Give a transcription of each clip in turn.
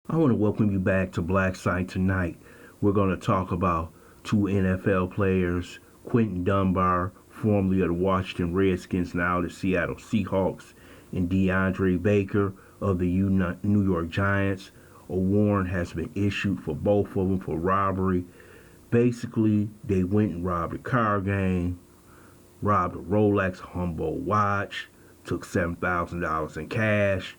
I want to welcome you back to Black Site tonight. We're going to talk about two NFL players, Quinton Dunbar, formerly of the Washington Redskins, now the Seattle Seahawks, and Deandre Baker of the New York Giants. A warrant has been issued for both of them for robbery. Basically, they went and robbed a car gang, robbed a Rolex Humboldt watch, took $7,000 in cash.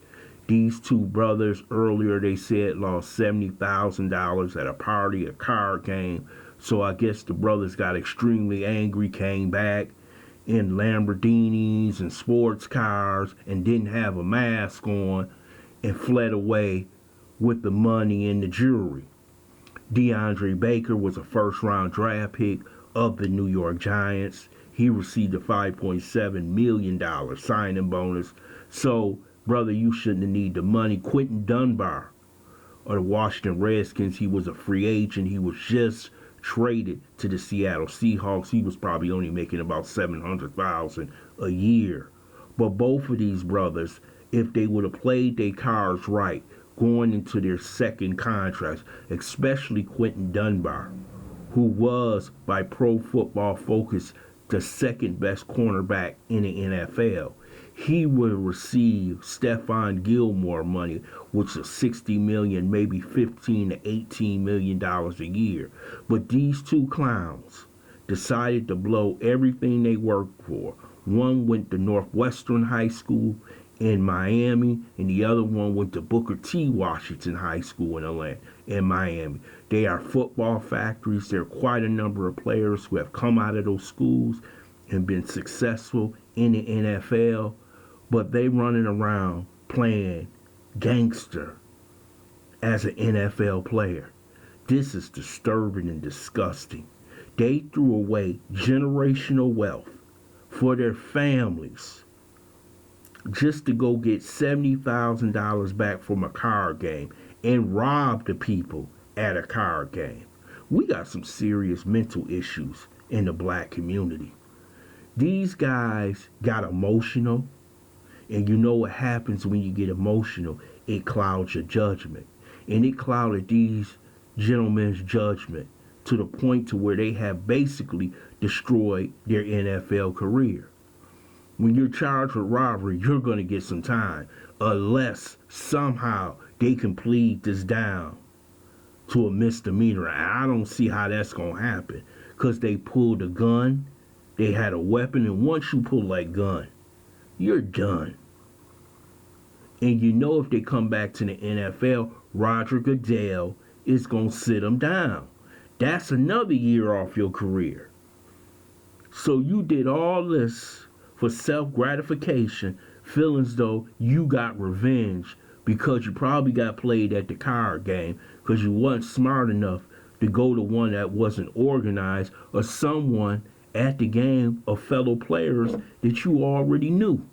These two brothers earlier, they said, lost $70,000 at a party, a card game. So I guess the brothers got extremely angry, came back in Lamborghinis and sports cars and didn't have a mask on and fled away with the money and the jewelry. Deandre Baker was a first-round draft pick of the New York Giants. He received a $5.7 million signing bonus. So, brother, you shouldn't have needed the money. Quinton Dunbar of the Washington Redskins, he was a free agent. He was just traded to the Seattle Seahawks. He was probably only making about $700,000 a year. But both of these brothers, if they would have played their cards right, going into their second contracts, especially Quinton Dunbar, who was, by Pro Football Focus, the second best cornerback in the NFL. He would receive Stephon Gilmore money, which is $60 million, maybe $15 to $18 million a year. But these two clowns decided to blow everything they worked for. One went to Northwestern High School in Miami, and the other one went to Booker T. Washington High School in Miami. They are football factories. There are quite a number of players who have come out of those schools and been successful in the NFL, but they running around playing gangster as an NFL player. This is disturbing and disgusting. They threw away generational wealth for their families just to go get $70,000 back from a card game and rob the people at a card game. We got some serious mental issues in the black community. These guys got emotional, and you know what happens when you get emotional. It clouds your judgment. And it clouded these gentlemen's judgment to the point to where they have basically destroyed their NFL career. When you're charged with robbery, you're going to get some time unless somehow they can plead this down to a misdemeanor. And I don't see how that's going to happen because they pulled a gun, they had a weapon, and once you pull that gun, you're done. And you know if they come back to the NFL, Roger Goodell is going to sit them down. That's another year off your career. So you did all this for self-gratification, feeling as though you got revenge because you probably got played at the card game because you weren't smart enough to go to one that wasn't organized, or someone at the game of fellow players that you already knew.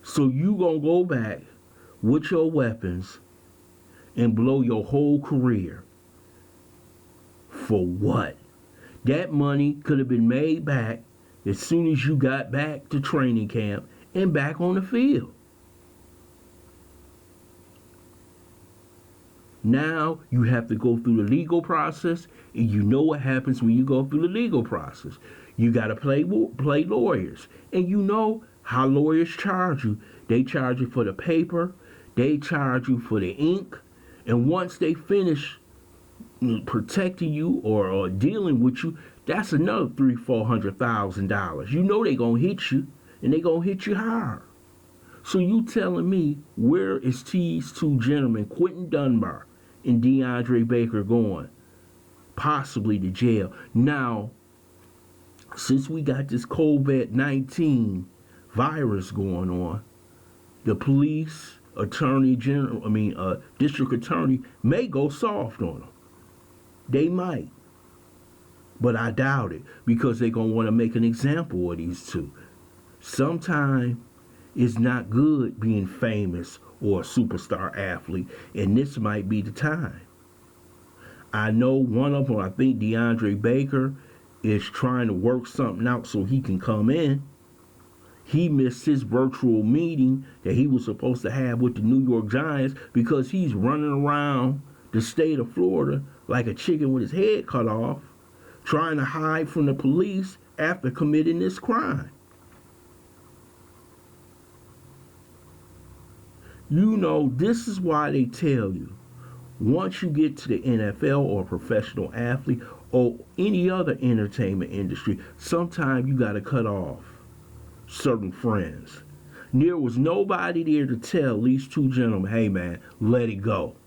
So you gonna go back with your weapons and blow your whole career. For what? That money could have been made back as soon as you got back to training camp and back on the field. Now you have to go through the legal process, and you know what happens when you go through the legal process. You got to play lawyers, and you know how lawyers charge you. They charge you for the paper, they charge you for the ink, and once they finish protecting you or dealing with you, that's another $300,000-$400,000. You know they gonna hit you, and they gonna hit you hard. So you telling me where is these two gentlemen, Quinton Dunbar and Deandre Baker, going? Possibly to jail. Now, since we got this COVID-19 virus going on, the police, district attorney may go soft on them. They might. But I doubt it, because they're going to want to make an example of these two. Sometimes it's not good being famous or a superstar athlete, and this might be the time. I know one of them, I think Deandre Baker, is trying to work something out so he can come in. He missed his virtual meeting that he was supposed to have with the New York Giants because he's running around the state of Florida like a chicken with his head cut off, trying to hide from the police after committing this crime. You know, this is why they tell you, once you get to the NFL or professional athlete or any other entertainment industry, sometimes you got to cut off certain friends. There was nobody there to tell these two gentlemen, hey man, let it go.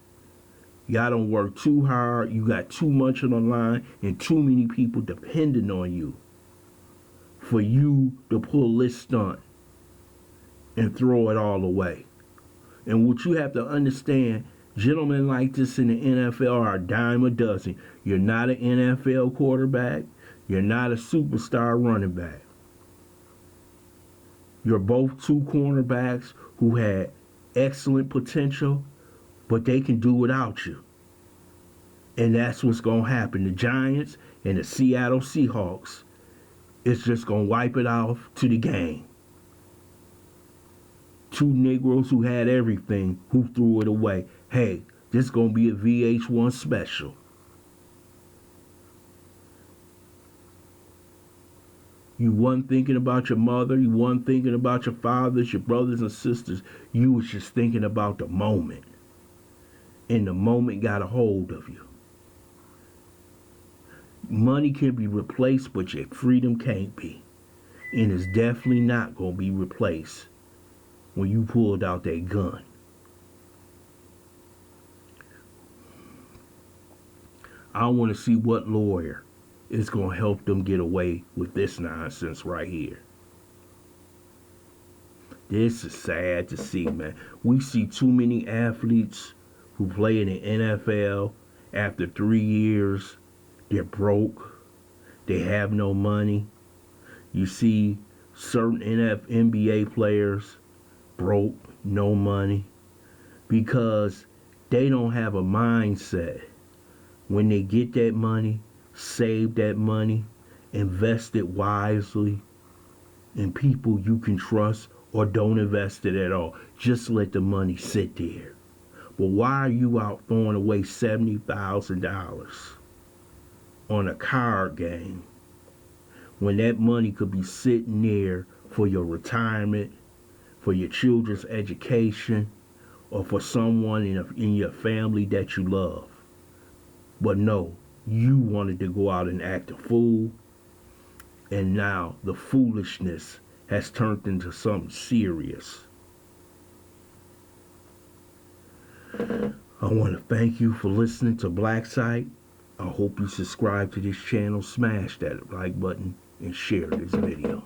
Y'all don't work too hard, you got too much on the line, and too many people depending on you for you to pull this stunt and throw it all away. And what you have to understand, gentlemen like this in the NFL are a dime a dozen. You're not an NFL quarterback. You're not a superstar running back. You're both two cornerbacks who had excellent potential, but they can do without you. And that's what's going to happen. The Giants and the Seattle Seahawks, it's just going to wipe it off to the game. Two Negroes who had everything, who threw it away. Hey, this is going to be a VH1 special. You wasn't thinking about your mother. You wasn't thinking about your fathers, your brothers and sisters. You was just thinking about the moment. And the moment got a hold of you. Money can be replaced, but your freedom can't be. And it's definitely not going to be replaced when you pulled out that gun. I want to see what lawyer is going to help them get away with this nonsense right here. This is sad to see, man. We see too many athletes who play in the NFL after 3 years. They're broke. They have no money. You see certain NBA players broke, no money, because they don't have a mindset. When they get that money, save that money, invest it wisely in people you can trust, or don't invest it at all. Just let the money sit there. But why are you out throwing away $70,000 on a card game when that money could be sitting there for your retirement, for your children's education, or for someone in your family that you love? But no, you wanted to go out and act a fool, and now the foolishness has turned into something serious. I want to thank you for listening to Black Site. I hope you subscribe to this channel, smash that like button, and share this video.